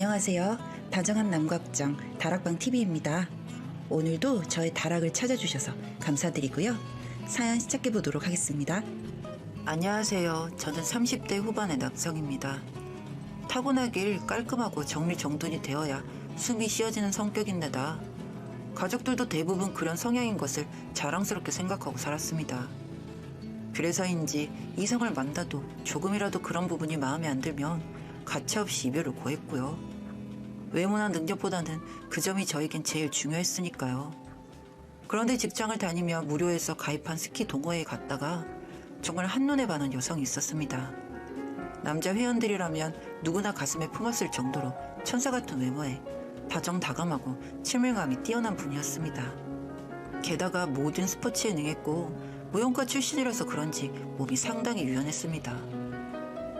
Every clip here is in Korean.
안녕하세요. 다정한 남각정 다락방TV입니다. 오늘도 저의 다락을 찾아주셔서 감사드리고요. 사연 시작해보도록 하겠습니다. 안녕하세요. 저는 30대 후반의 남성입니다. 타고나길 깔끔하고 정리정돈이 되어야 숨이 쉬어지는 성격인데다 가족들도 대부분 그런 성향인 것을 자랑스럽게 생각하고 살았습니다. 그래서인지 이성을 만나도 조금이라도 그런 부분이 마음에 안 들면 가차없이 이별을 고했고요. 외모나 능력보다는 그 점이 저에겐 제일 중요했으니까요. 그런데 직장을 다니며 무료에서 가입한 스키 동호회에 갔다가 정말 한눈에 반한 여성이 있었습니다. 남자 회원들이라면 누구나 가슴에 품었을 정도로 천사 같은 외모에 다정다감하고 친밀감이 뛰어난 분이었습니다. 게다가 모든 스포츠에 능했고 무용과 출신이라서 그런지 몸이 상당히 유연했습니다.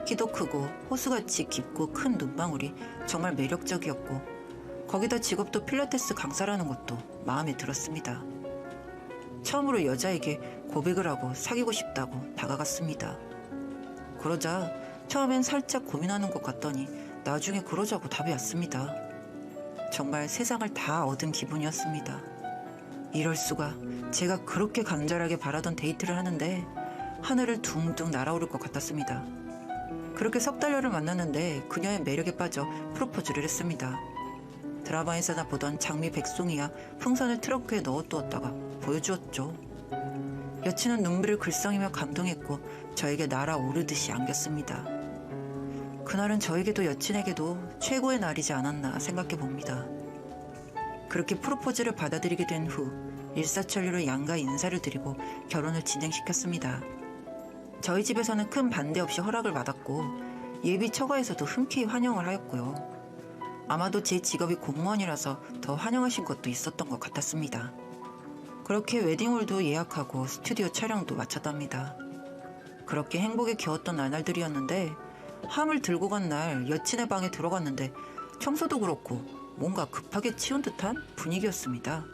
키도 크고 호수같이 깊고 큰 눈망울이 정말 매력적이었고 거기다 직업도 필라테스 강사라는 것도 마음에 들었습니다. 처음으로 여자에게 고백을 하고 사귀고 싶다고 다가갔습니다. 그러자 처음엔 살짝 고민하는 것 같더니 나중에 그러자고 답이 왔습니다. 정말 세상을 다 얻은 기분이었습니다. 이럴 수가, 제가 그렇게 간절하게 바라던 데이트를 하는데 하늘을 둥둥 날아오를 것 같았습니다. 그렇게 석 달여를 만났는데 그녀의 매력에 빠져 프로포즈를 했습니다. 드라마에서나 보던 장미 백송이야 풍선을 트렁크에 넣어두었다가 보여주었죠. 여친은 눈물을 글썽이며 감동했고 저에게 날아오르듯이 안겼습니다. 그날은 저에게도 여친에게도 최고의 날이지 않았나 생각해 봅니다. 그렇게 프로포즈를 받아들이게 된 후 일사천리로 양가 인사를 드리고 결혼을 진행시켰습니다. 저희 집에서는 큰 반대 없이 허락을 받았고 예비 처가에서도 흔쾌히 환영을 하였고요. 아마도 제 직업이 공무원이라서 더 환영하신 것도 있었던 것 같았습니다. 그렇게 웨딩홀도 예약하고 스튜디오 촬영도 마쳤답니다. 그렇게 행복에 겨웠던 나날들이었는데 함을 들고 간 날 여친의 방에 들어갔는데 청소도 그렇고 뭔가 급하게 치운 듯한 분위기였습니다.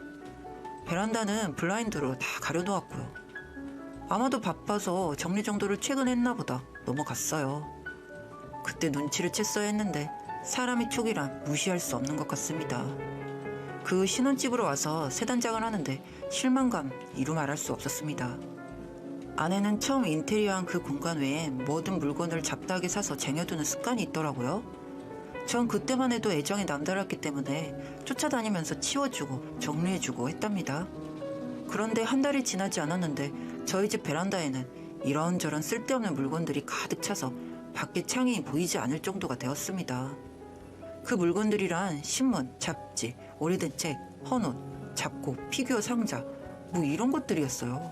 베란다는 블라인드로 다 가려놓았고요. 아마도 바빠서 정리정돈을 최근 했나 보다 넘어갔어요. 그때 눈치를 챘어야 했는데 사람이 촉이란 무시할 수 없는 것 같습니다. 그 신혼집으로 와서 세단장을 하는데 실망감 이루 말할 수 없었습니다. 아내는 처음 인테리어한 그 공간 외엔 모든 물건을 잡다하게 사서 쟁여두는 습관이 있더라고요. 전 그때만 해도 애정이 남달랐기 때문에 쫓아다니면서 치워주고 정리해주고 했답니다. 그런데 한 달이 지나지 않았는데 저희 집 베란다에는 이런저런 쓸데없는 물건들이 가득 차서 밖에 창이 보이지 않을 정도가 되었습니다. 그 물건들이란 신문, 잡지, 오래된 책, 헌옷, 잡곡, 피규어 상자 뭐 이런 것들이었어요.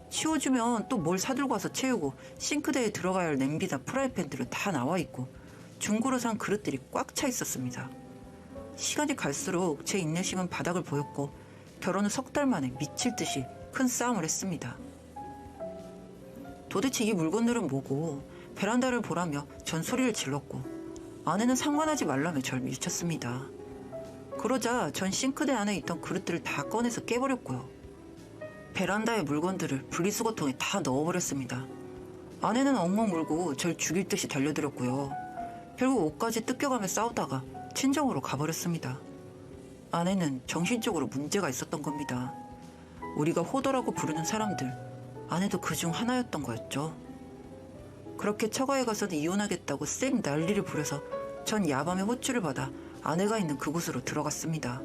치워주면 또 뭘 사들고 와서 채우고 싱크대에 들어가야 할 냄비나 프라이팬들은 다 나와 있고 중고로 산 그릇들이 꽉 차 있었습니다. 시간이 갈수록 제 인내심은 바닥을 보였고 결혼 후 석 달 만에 미칠 듯이 큰 싸움을 했습니다. 도대체 이 물건들은 뭐고 베란다를 보라며 전 소리를 질렀고 아내는 상관하지 말라며 절 밀쳤습니다. 그러자 전 싱크대 안에 있던 그릇들을 다 꺼내서 깨버렸고요. 베란다의 물건들을 분리수거통에 다 넣어버렸습니다. 아내는 엉엉 울고 절 죽일 듯이 달려들었고요. 결국 옷까지 뜯겨가며 싸우다가 친정으로 가버렸습니다. 아내는 정신적으로 문제가 있었던 겁니다. 우리가 호도라고 부르는 사람들, 아내도 그중 하나였던 거였죠. 그렇게 처가에 가서는 이혼하겠다고 쌩 난리를 부려서 전 야밤에 호출을 받아 아내가 있는 그곳으로 들어갔습니다.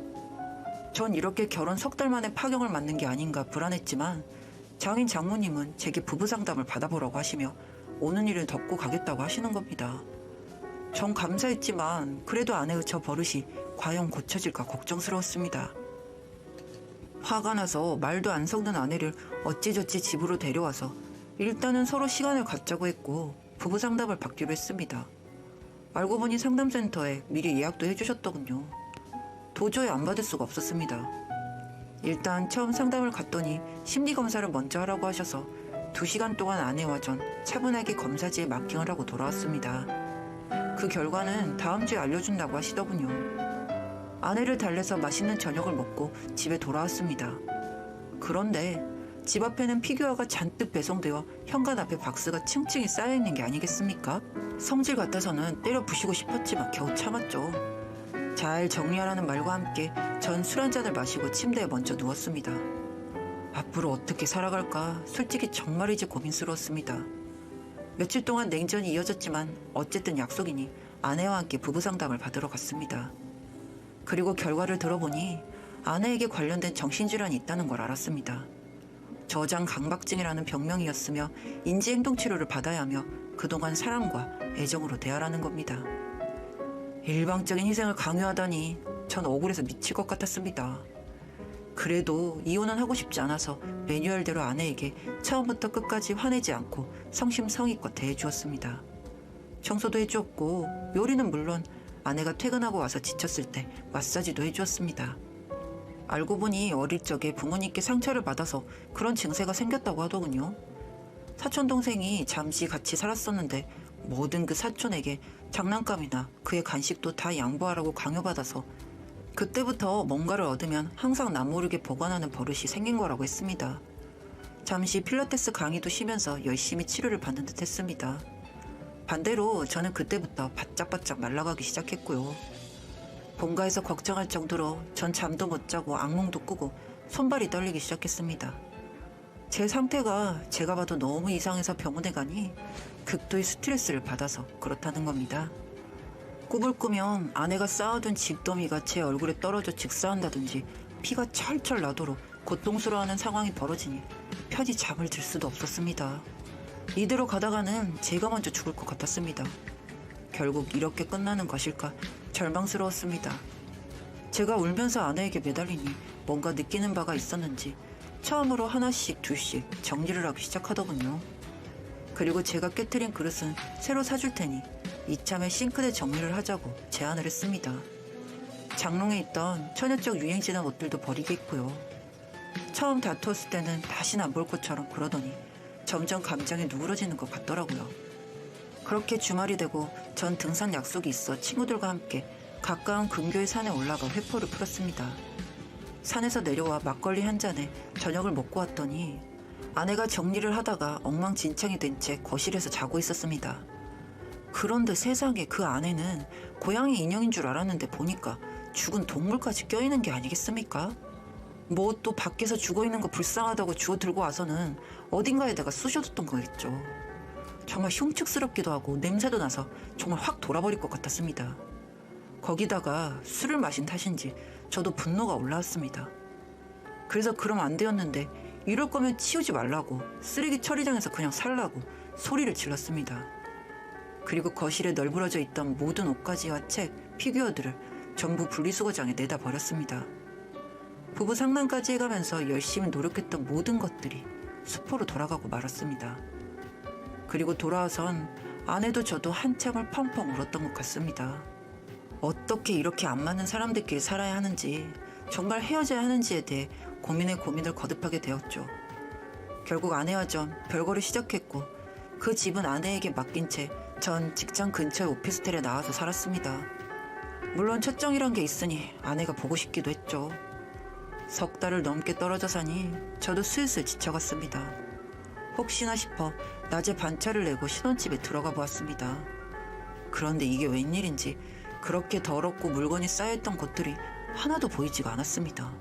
전 이렇게 결혼 석 달 만에 파경을 맞는 게 아닌가 불안했지만 장인 장모님은 제게 부부 상담을 받아보라고 하시며 오는 일을 덮고 가겠다고 하시는 겁니다. 전 감사했지만 그래도 아내의 저 버릇이 과연 고쳐질까 걱정스러웠습니다. 화가 나서 말도 안 섞는 아내를 어찌저찌 집으로 데려와서 일단은 서로 시간을 갖자고 했고 부부 상담을 받기로 했습니다. 알고 보니 상담센터에 미리 예약도 해주셨더군요. 도저히 안 받을 수가 없었습니다. 일단 처음 상담을 갔더니 심리검사를 먼저 하라고 하셔서 2시간 동안 아내와 전 차분하게 검사지에 마킹을 하고 돌아왔습니다. 그 결과는 다음 주에 알려준다고 하시더군요. 아내를 달래서 맛있는 저녁을 먹고 집에 돌아왔습니다. 그런데 집 앞에는 피규어가 잔뜩 배송되어 현관 앞에 박스가 층층이 쌓여있는 게 아니겠습니까? 성질 같아서는 때려 부시고 싶었지만 겨우 참았죠. 잘 정리하라는 말과 함께 전 술 한 잔을 마시고 침대에 먼저 누웠습니다. 앞으로 어떻게 살아갈까 솔직히 정말이지 고민스러웠습니다. 며칠 동안 냉전이 이어졌지만 어쨌든 약속이니 아내와 함께 부부 상담을 받으러 갔습니다. 그리고 결과를 들어보니 아내에게 관련된 정신질환이 있다는 걸 알았습니다. 저장 강박증이라는 병명이었으며 인지행동 치료를 받아야 하며 그동안 사랑과 애정으로 대하라는 겁니다. 일방적인 희생을 강요하다니 전 억울해서 미칠 것 같았습니다. 그래도 이혼은 하고 싶지 않아서 매뉴얼대로 아내에게 처음부터 끝까지 화내지 않고 성심성의껏 대해주었습니다. 청소도 해주었고 요리는 물론 아내가 퇴근하고 와서 지쳤을 때 마사지도 해주었습니다. 알고 보니 어릴 적에 부모님께 상처를 받아서 그런 증세가 생겼다고 하더군요. 사촌 동생이 잠시 같이 살았었는데 모든 그 사촌에게 장난감이나 그의 간식도 다 양보하라고 강요받아서 그때부터 뭔가를 얻으면 항상 남모르게 보관하는 버릇이 생긴 거라고 했습니다. 잠시 필라테스 강의도 쉬면서 열심히 치료를 받는 듯 했습니다. 반대로 저는 그때부터 바짝바짝 말라가기 시작했고요. 본가에서 걱정할 정도로 전 잠도 못 자고 악몽도 꾸고 손발이 떨리기 시작했습니다. 제 상태가 제가 봐도 너무 이상해서 병원에 가니 극도의 스트레스를 받아서 그렇다는 겁니다. 꿈을 꾸면 아내가 쌓아둔 집더미가 제 얼굴에 떨어져 직사한다든지 피가 철철 나도록 고통스러워하는 상황이 벌어지니 편히 잠을 들 수도 없었습니다. 이대로 가다가는 제가 먼저 죽을 것 같았습니다. 결국 이렇게 끝나는 것일까 절망스러웠습니다. 제가 울면서 아내에게 매달리니 뭔가 느끼는 바가 있었는지 처음으로 하나씩 둘씩 정리를 하기 시작하더군요. 그리고 제가 깨트린 그릇은 새로 사줄 테니 이참에 싱크대 정리를 하자고 제안을 했습니다. 장롱에 있던 처녀적 유행지난 옷들도 버리겠고요. 처음 다투었을 때는 다시는 안 볼 것처럼 그러더니 점점 감정이 누그러지는 것 같더라고요. 그렇게 주말이 되고 전 등산 약속이 있어 친구들과 함께 가까운 근교의 산에 올라가 회포를 풀었습니다. 산에서 내려와 막걸리 한 잔에 저녁을 먹고 왔더니 아내가 정리를 하다가 엉망진창이 된 채 거실에서 자고 있었습니다. 그런데 세상에 그 안에는 고양이 인형인 줄 알았는데 보니까 죽은 동물까지 껴있는 게 아니겠습니까? 뭐 또 밖에서 죽어있는 거 불쌍하다고 주워 들고 와서는 어딘가에다가 쑤셔뒀던 거겠죠. 정말 흉측스럽기도 하고 냄새도 나서 정말 확 돌아버릴 것 같았습니다. 거기다가 술을 마신 탓인지 저도 분노가 올라왔습니다. 그래서 그럼 안 되었는데 이럴 거면 치우지 말라고 쓰레기 처리장에서 그냥 살라고 소리를 질렀습니다. 그리고 거실에 널브러져 있던 모든 옷가지와 책, 피규어들을 전부 분리수거장에 내다 버렸습니다. 부부 상담까지 해가면서 열심히 노력했던 모든 것들이 수포로 돌아가고 말았습니다. 그리고 돌아와선 아내도 저도 한참을 펑펑 울었던 것 같습니다. 어떻게 이렇게 안 맞는 사람들끼리 살아야 하는지, 정말 헤어져야 하는지에 대해 고민에 고민을 거듭하게 되었죠. 결국 아내와 전 별거를 시작했고 그 집은 아내에게 맡긴 채 전 직장 근처의 오피스텔에 나와서 살았습니다. 물론 첫정이란 게 있으니 아내가 보고 싶기도 했죠. 석 달을 넘게 떨어져 사니 저도 슬슬 지쳐갔습니다. 혹시나 싶어 낮에 반차를 내고 신혼집에 들어가 보았습니다. 그런데 이게 웬일인지 그렇게 더럽고 물건이 쌓여있던 것들이 하나도 보이지가 않았습니다.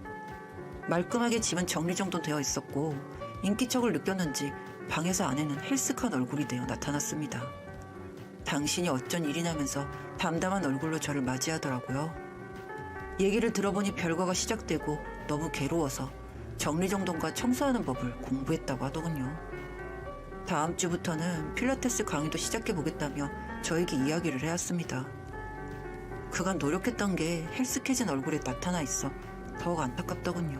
말끔하게 집은 정리정돈되어 있었고 인기척을 느꼈는지 방에서 아내는 헬스한 얼굴이 되어 나타났습니다. 당신이 어쩐 일이냐면서 담담한 얼굴로 저를 맞이하더라고요. 얘기를 들어보니 별거가 시작되고 너무 괴로워서 정리정돈과 청소하는 법을 공부했다고 하더군요. 다음 주부터는 필라테스 강의도 시작해보겠다며 저에게 이야기를 해왔습니다. 그간 노력했던 게 헬스케진 얼굴에 나타나 있어 더욱 안타깝더군요.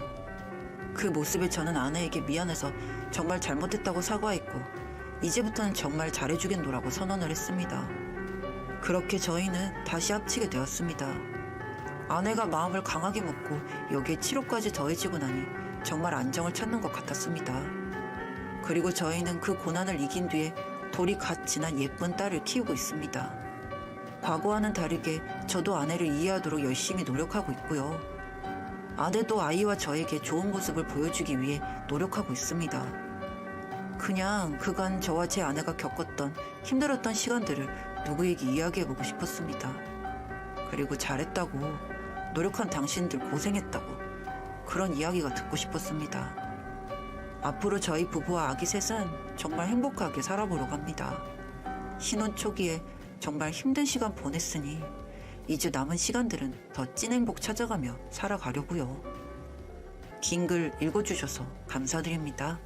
그 모습에 저는 아내에게 미안해서 정말 잘못했다고 사과했고 이제부터는 정말 잘해주겠노라고 선언을 했습니다. 그렇게 저희는 다시 합치게 되었습니다. 아내가 마음을 강하게 먹고 여기에 치료까지 더해지고 나니 정말 안정을 찾는 것 같았습니다. 그리고 저희는 그 고난을 이긴 뒤에 돌이 갓 지난 예쁜 딸을 키우고 있습니다. 과거와는 다르게 저도 아내를 이해하도록 열심히 노력하고 있고요. 아내도 아이와 저에게 좋은 모습을 보여주기 위해 노력하고 있습니다. 그냥 그간 저와 제 아내가 겪었던 힘들었던 시간들을 누구에게 이야기해보고 싶었습니다. 그리고 잘했다고, 노력한 당신들 고생했다고, 그런 이야기가 듣고 싶었습니다. 앞으로 저희 부부와 아기 셋은 정말 행복하게 살아보려고 합니다. 신혼 초기에 정말 힘든 시간 보냈으니 이제 남은 시간들은 더 찐 행복 찾아가며 살아가려고요. 긴 글 읽어주셔서 감사드립니다.